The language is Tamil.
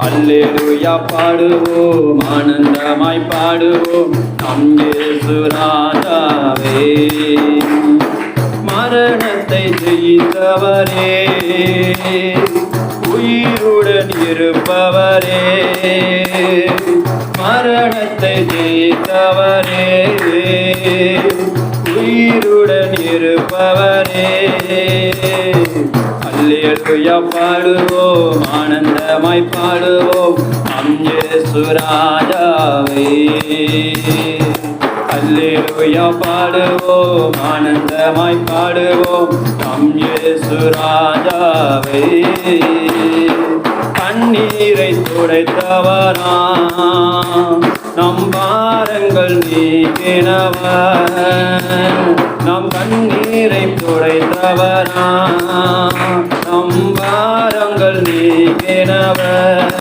அல்லேலூயா பாடுவோம், ஆனந்தமாய் பாடுவோம் நம் இயேசு ராஜாவே. மரணத்தை ஜெயித்தவரே, உயிருடன் இருப்பவரே, மரணத்தை ஜெயித்தவரே, உயிருடன் இருப்பவரே. அல்லேலூயா பாடுவோம், ஆனந்தமாய் பாடுவோம் நம் இயேசு ராஜாவே. அல்லேலூயா பாடுவோம், ஆனந்தமாய் பாடுவோம் நம் இயேசு ராஜாவே. கண்ணீரை துடைத்தவரா, நம் பாரங்கள் நீக்கினவர், நம் கண்ணீரை துடைத்தவரா, நம் பாரங்கள் நீக்கினவர்.